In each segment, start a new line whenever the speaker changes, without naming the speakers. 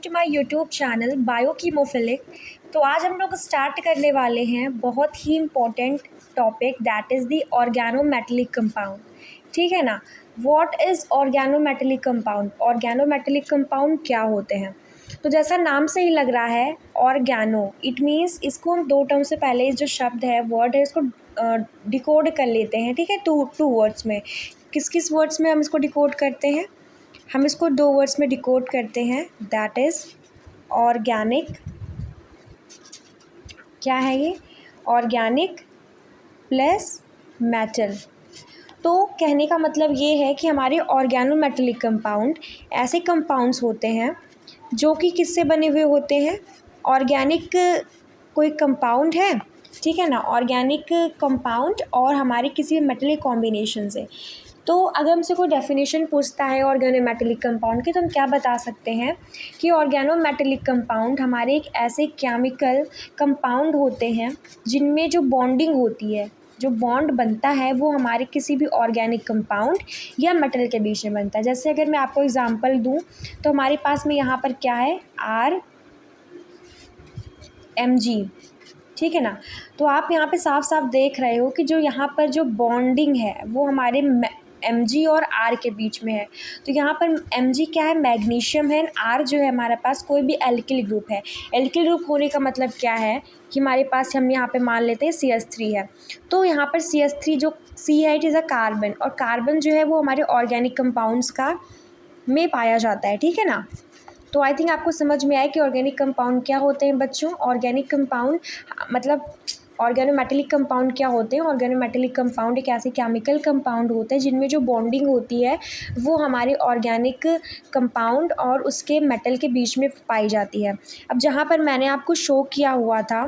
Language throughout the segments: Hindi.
To my YouTube channel Biochemophilic. तो आज हम लोग स्टार्ट करने वाले हैं बहुत ही important topic that is the organometallic compound. ठीक है ना। What is organometallic compound? Organometallic compound क्या होते हैं? तो जैसा नाम से ही लग रहा है ऑर्गेनो, इट मीन्स इसको हम दो टर्म से पहले जो शब्द है वर्ड है इसको डिकोड कर लेते हैं। ठीक है, टू वर्ड्स में। किस किस वर्ड्स में हम इसको डिकोड करते हैं? हम इसको दो वर्ड्स में डिकोड करते हैं, दैट इज़ ऑर्गेनिक। क्या है ये? Organic plus metal. तो कहने का मतलब ये है कि हमारे ऑर्गेनोमेटेलिक कंपाउंड ऐसे कंपाउंड्स होते हैं जो कि किससे बने हुए होते हैं? ऑर्गेनिक कोई कंपाउंड है, ठीक है ना, ऑर्गेनिक कंपाउंड और हमारे किसी भी मेटेलिक कॉम्बिनेशन से। तो अगर हमसे कोई डेफिनेशन पूछता है ऑर्गेनोमेटेलिक कंपाउंड की, तो हम क्या बता सकते हैं कि ऑर्गेनोमेटेलिक कंपाउंड हमारे एक ऐसे केमिकल कंपाउंड होते हैं जिनमें जो बॉन्डिंग होती है, जो बॉन्ड बनता है वो हमारे किसी भी ऑर्गेनिक कंपाउंड या मेटल के बीच में बनता है। जैसे अगर मैं आपको एग्जांपल दूं तो हमारे पास में यहाँ पर क्या है, RMG। ठीक है ना। तो आप यहाँ पे साफ साफ देख रहे हो कि जो यहाँ पर जो बॉन्डिंग है वो हमारे Mg और R के बीच में है। तो यहाँ पर Mg क्या है, मैग्नीशियम है। R जो है हमारे पास कोई भी एल्किल ग्रुप है। एल्किल ग्रुप होने का मतलब क्या है कि हमारे पास हम यहाँ पे मान लेते हैं CH3 है। तो यहाँ पर CH3 जो C है इट इज़ अ कार्बन, और कार्बन जो है वो हमारे ऑर्गेनिक कंपाउंड्स का में पाया जाता है। ठीक है ना। तो आई थिंक आपको समझ में आया कि ऑर्गेनिक कंपाउंड क्या होते हैं बच्चों। ऑर्गेनिक कंपाउंड मतलब ऑर्गेनोमेटेलिक कंपाउंड क्या होते हैं? ऑर्गेनोमेटेलिक कंपाउंड एक ऐसे केमिकल कंपाउंड होते हैं जिनमें जो बॉन्डिंग होती है वो हमारे ऑर्गेनिक कंपाउंड और उसके मेटल के बीच में पाई जाती है। अब जहाँ पर मैंने आपको शो किया हुआ था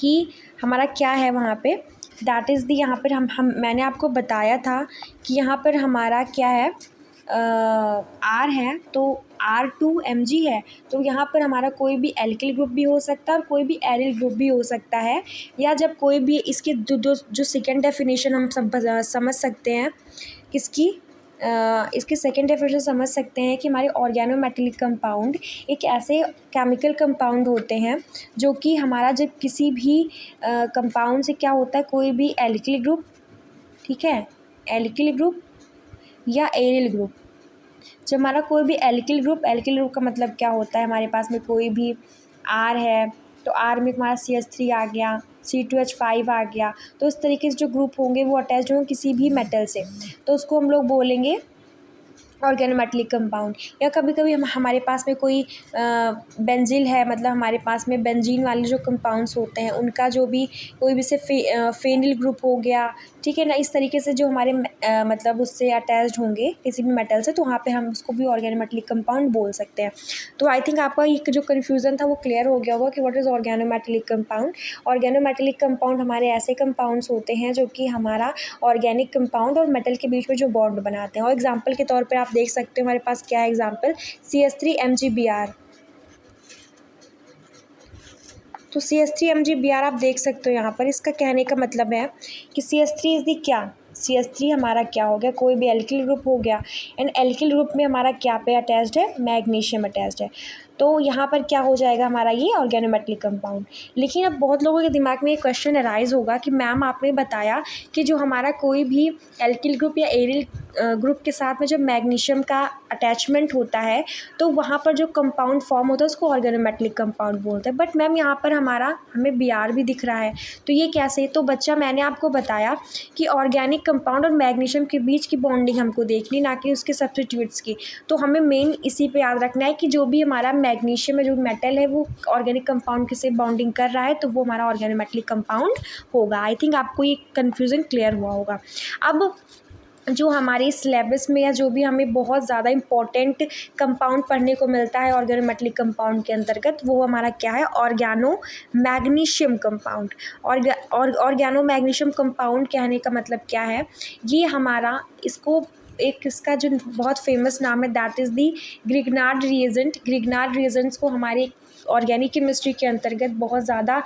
कि हमारा क्या है वहाँ पे, दैट इज़ दी, यहाँ पर हम मैंने आपको बताया था कि यहाँ पर हमारा क्या है, R है तो R2Mg है। तो यहाँ पर हमारा कोई भी एल्किल ग्रुप भी हो सकता है और कोई भी एरिल ग्रुप भी हो सकता है। या जब कोई भी इसके जो सेकेंड डेफिनेशन हम समझ सकते हैं किसकी, इसकी सेकेंड डेफिनेशन समझ सकते हैं कि हमारे ऑर्गेनोमेटेलिक कंपाउंड एक ऐसे केमिकल कंपाउंड होते हैं जो कि हमारा जब किसी भी कंपाउंड से क्या होता है, कोई भी एल्किल ग्रुप, ठीक है, एल्किल ग्रुप या एरिल ग्रुप, जब हमारा कोई भी एल्किल ग्रुप का मतलब क्या होता है, हमारे पास में कोई भी R है तो R में हमारा CH3 आ गया, C2H5 आ गया। तो इस तरीके से जो ग्रुप होंगे वो अटैच होंगे किसी भी मेटल से, तो उसको हम लोग बोलेंगे ऑर्गेनोमेटेलिक कंपाउंड। या कभी कभी हमारे पास में कोई बेंजिल है, मतलब हमारे पास में बेंजीन वाले जो कंपाउंड्स होते हैं उनका जो भी कोई भी से फेनिल ग्रुप हो गया, ठीक है ना, इस तरीके से जो हमारे मतलब उससे अटैच्ड होंगे किसी भी मेटल से, तो वहाँ पे हम उसको भी ऑर्गेनोमेटेलिक कंपाउंड बोल सकते हैं। तो आई थिंक आपका ये जो कन्फ्यूज़न था वो क्लियर हो गया होगा कि what is organometallic compound. Organometallic compound हमारे ऐसे कंपाउंड्स होते हैं जो कि हमारा ऑर्गेनिक कंपाउंड और मेटल के बीच में जो बॉन्ड बनाते हैं। और एग्जाम्पल के तौर पर आप देख सकते हो हमारे पास क्या है एग्जाम्पल, CH3MgBr। तो CH3MgBr आप देख सकते हो यहाँ पर। इसका कहने का मतलब है कि CH3 इज़ दी क्या, CH3 हमारा क्या हो गया, कोई भी एल्किल ग्रुप हो गया, एंड एल्किल ग्रुप में हमारा क्या पे अटैच्ड है, मैग्नीशियम अटैच्ड है। तो यहाँ पर क्या हो जाएगा हमारा ये ऑर्गेनोमेटेलिक कंपाउंड। लेकिन अब बहुत लोगों के दिमाग में ये क्वेश्चन अराइज होगा कि मैम आपने बताया कि जो हमारा कोई भी एल्किल ग्रुप या एरिल ग्रुप के साथ में जब मैग्नीशियम का अटैचमेंट होता है तो वहाँ पर जो कंपाउंड फॉर्म होता है उसको ऑर्गेनोमेटेलिक कंपाउंड बोलते हैं। बट मैम यहाँ पर हमें Br भी दिख रहा है, तो ये कैसे? तो बच्चा मैंने आपको बताया कि ऑर्गेनिक कंपाउंड और मैग्नीशियम के बीच की बॉन्डिंग हमको देखनी, ना कि उसके सब्स्टिट्यूट्स की। तो हमें मेन इसी पे याद रखना है कि जो भी हमारा मैग्नीशियम में जो मेटल है वो ऑर्गेनिक कंपाउंड के से बॉन्डिंग कर रहा है तो वो हमारा ऑर्गेनोमेटेलिक कंपाउंड होगा। आई थिंक आपको ये कन्फ्यूज़न क्लियर हुआ होगा। अब जो हमारे सिलेबस में या जो भी हमें बहुत ज़्यादा इम्पोर्टेंट कंपाउंड पढ़ने को मिलता है ऑर्गेनोमेटेलिक कंपाउंड के अंतर्गत, वो हमारा क्या है, organo magnesium compound. Organo magnesium compound कहने का मतलब क्या है, ये हमारा इसको एक इसका जो बहुत फेमस नाम है that is the Grignard reagent. Grignard reagents को हमारे ऑर्गेनिक केमिस्ट्री के अंतर्गत बहुत ज़्यादा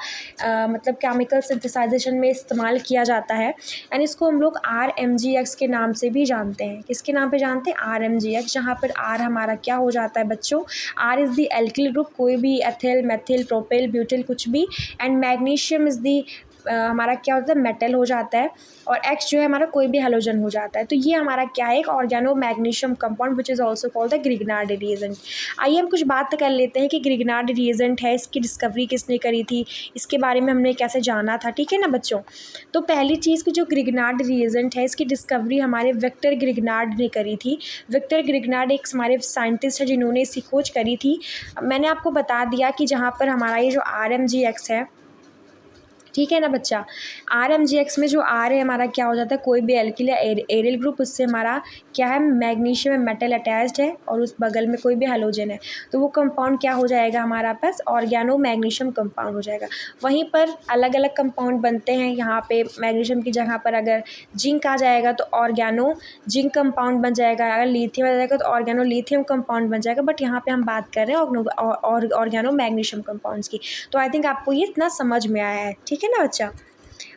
मतलब केमिकल सिंथेसाइजेशन में इस्तेमाल किया जाता है एंड इसको हम लोग RMGX के नाम से भी जानते हैं। किसके नाम पे जानते हैं? RMGX, जहाँ पर R हमारा क्या हो जाता है बच्चों? R is the alkyl group, कोई भी एथिल, मेथिल, प्रोपिल, ब्यूटिल कुछ भी, एंड मैग्नीशियम इज़ दी हमारा क्या होता है? मेटल हो जाता है, और X जो है हमारा कोई भी हैलोजन हो जाता है। तो ये हमारा क्या है? एक organo magnesium compound which is also called the Grignard reagent. आइए हम कुछ बात कर लेते हैं कि ग्रिग्नार्ड रिएजेंट है, इसकी डिस्कवरी किसने करी थी, इसके बारे में हमने कैसे जाना था, ठीक है ना बच्चों। तो पहली चीज़ की जो ग्रिग्नार्ड रिएजेंट है इसकी डिस्कवरी हमारे विक्टर ग्रिग्नार्ड ने करी थी। विक्टर ग्रिग्नार्ड एक हमारे साइंटिस्ट है जिन्होंने इसकी खोज करी थी। मैंने आपको बता दिया कि जहाँ पर हमारा ये जो RMGX है, ठीक है ना बच्चा, RMGX में जो R है हमारा क्या हो जाता है? कोई भी एल्किल या एरियल ग्रुप, उससे हमारा क्या है? मैग्नीशियम मेटल अटैच्ड है और उस बगल में कोई भी हैलोजन है, तो वो कंपाउंड क्या हो जाएगा हमारा पास? ऑर्गेनो मैग्नीशियम कंपाउंड हो जाएगा। वहीं पर अलग अलग कंपाउंड बनते हैं। यहाँ पे मैग्नीशियम की जगह पर अगर जिंक आ जाएगा तो ऑर्गेनो जिंक कंपाउंड बन जाएगा, अगर लिथियम आ जाएगा तो ऑर्गेनो लिथियम कंपाउंड बन जाएगा। बट यहाँ पे हम बात कर रहे हैं ऑर्गेनो मैग्नीशियम कंपाउंड्स की। तो आई थिंक आपको ये इतना समझ में आया है, ठीक है ना बच्चा।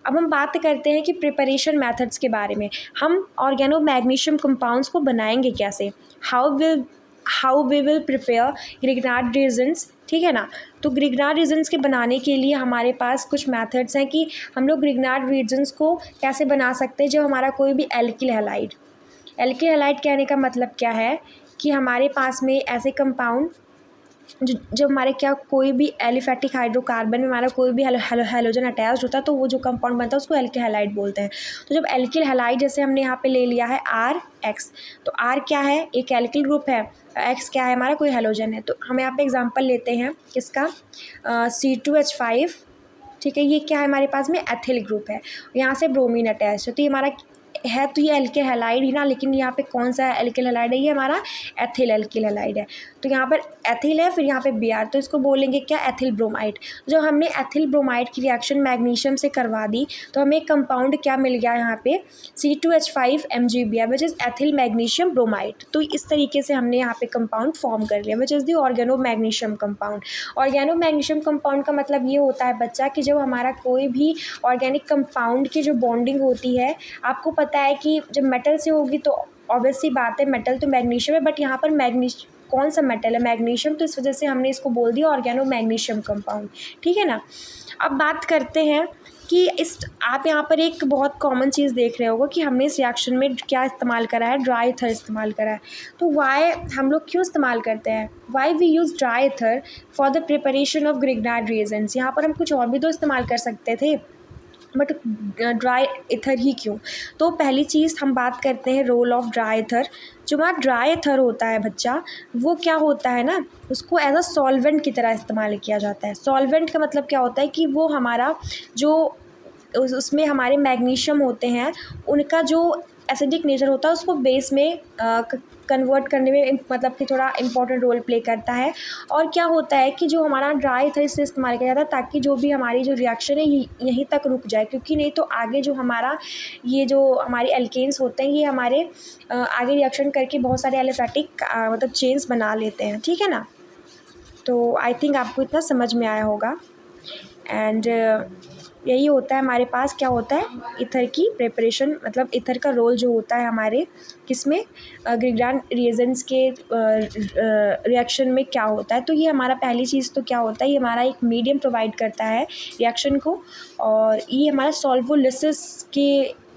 अब हम बात करते हैं कि प्रिपरेशन मेथड्स के बारे में। हम ऑर्गेनो मैग्नीशियम कंपाउंड्स को बनाएंगे कैसे? How we will prepare Grignard reagents, ठीक है ना। तो ग्रिग्नार्ड रिएजेंट्स के बनाने के लिए हमारे पास कुछ मेथड्स हैं कि हम लोग ग्रिग्नार्ड रिएजेंट्स को कैसे बना सकते हैं। जब हमारा कोई भी एल्किल हैलाइड कहने का मतलब क्या है कि हमारे पास में ऐसे कंपाउंड जब हमारे क्या कोई भी एलिफेटिक हाइड्रोकार्बन में हमारा कोई भी हैलोजन अटैच्ड होता है तो वो जो कंपाउंड बनता है उसको एल्किल हैलाइड बोलते हैं। तो जब एल्किल हैलाइड जैसे हमने यहाँ पे ले लिया है RX, तो R क्या है? एक एल्किल ग्रुप है, X क्या है? हमारा कोई हैलोजन है। तो हम यहाँ पे एग्जांपल लेते हैं किसका? C2H5, ठीक है। ये क्या है हमारे पास में? एथिल ग्रुप है, यहाँ से ब्रोमीन अटैच है। तो ये हमारा है, तो ये एल्किल हैलाइड ही ना, लेकिन यहाँ पे कौन सा एल्किल हैलाइड है? ये हमारा एथिल एल्किल हैलाइड है। तो यहाँ पर एथिल है, फिर यहाँ पे Br, तो इसको बोलेंगे क्या? Ethyl bromide. जब हमने एथिल ब्रोमाइड की रिएक्शन मैग्नीशियम से करवा दी तो हमें एक कंपाउंड क्या मिल गया यहाँ पे? C2H5MgBr which is ethyl magnesium bromide. तो इस तरीके से हमने यहाँ पे कंपाउंड फॉर्म कर लिया which is the organo magnesium compound. Organo magnesium compound का मतलब ये होता है बच्चा कि जब हमारा कोई भी ऑर्गेनिक कंपाउंड की जो बॉन्डिंग होती है, आपको पता है कि जब मेटल से होगी तो ऑब्वियस सी बात है मेटल तो मैग्नीशियम है, बट यहाँ पर कौन सा मेटल है? मैग्नीशियम। तो इस वजह से हमने इसको बोल दिया ऑर्गेनो मैग्नीशियम कंपाउंड, ठीक है ना। अब बात करते हैं कि आप यहाँ पर एक बहुत कॉमन चीज़ देख रहे होगा कि हमने इस रिएक्शन में क्या इस्तेमाल करा है? ड्राई ईथर इस्तेमाल करा है। तो वाई हम लोग क्यों इस्तेमाल करते हैं? Why we use dry ether for the preparation of Grignard reagents. यहाँ पर हम कुछ और भी तो इस्तेमाल कर सकते थे, बट ड्राई ईथर ही क्यों? तो पहली चीज़ हम बात करते हैं रोल ऑफ ड्राई ईथर। जो हमारा ड्राई ईथर होता है बच्चा, वो क्या होता है ना, उसको एज अ सॉल्वेंट की तरह इस्तेमाल किया जाता है। सॉल्वेंट का मतलब क्या होता है कि वो हमारा जो उसमें हमारे मैग्नीशियम होते हैं उनका जो एसिडिक नेचर होता है उसको बेस में कन्वर्ट करने में मतलब कि थोड़ा इंपॉर्टेंट रोल प्ले करता है। और क्या होता है कि जो हमारा ड्राई ईथर इससे इस्तेमाल किया जाता है ताकि जो भी हमारी जो रिएक्शन है यहीं तक रुक जाए, क्योंकि नहीं तो आगे जो हमारा ये जो हमारे एल्केन्स होते हैं ये हमारे आगे रिएक्शन करके बहुत सारे एलिफेटिक मतलब चेन्स बना लेते हैं, ठीक है ना। तो आई थिंक आपको इतना समझ में आया होगा। एंड यही होता है हमारे पास क्या होता है ईथर की प्रिपरेशन, मतलब ईथर का रोल जो होता है हमारे किसमें ग्रिग्नार्ड रिएजेंट्स के रिएक्शन में क्या होता है। तो ये हमारा पहली चीज़ तो क्या होता है, ये हमारा एक मीडियम प्रोवाइड करता है रिएक्शन को, और ये हमारा सॉल्वोलिसिस के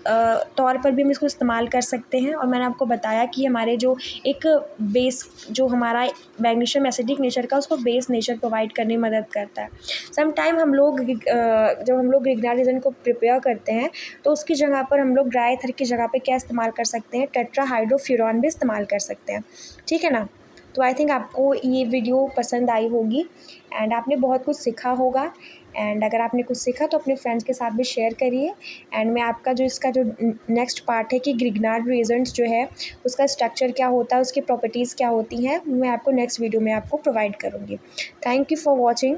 तौर पर भी हम इसको इस्तेमाल कर सकते हैं। और मैंने आपको बताया कि हमारे जो एक बेस जो हमारा मैग्नीशियम एसिडिक नेचर का उसको बेस नेचर प्रोवाइड करने में मदद करता है। सम टाइम हम लोग जब हम लोग ग्रिग्नार्ड रिएजेंट को प्रिपेयर करते हैं तो उसकी जगह पर हम लोग ड्राई ईथर की जगह पे क्या इस्तेमाल कर सकते हैं? टेट्राहाइड्रोफ्यूरॉन भी इस्तेमाल कर सकते हैं, ठीक है ना। तो आई थिंक आपको ये वीडियो पसंद आई होगी एंड आपने बहुत कुछ सीखा होगा। एंड अगर आपने कुछ सीखा तो अपने फ्रेंड्स के साथ भी शेयर करिए। एंड मैं आपका जो इसका जो नेक्स्ट पार्ट है कि ग्रिग्नार्ड रिएजेंट्स जो है उसका स्ट्रक्चर क्या होता है, उसकी प्रॉपर्टीज़ क्या होती हैं, मैं आपको नेक्स्ट वीडियो में आपको प्रोवाइड करूँगी। Thank you for watching.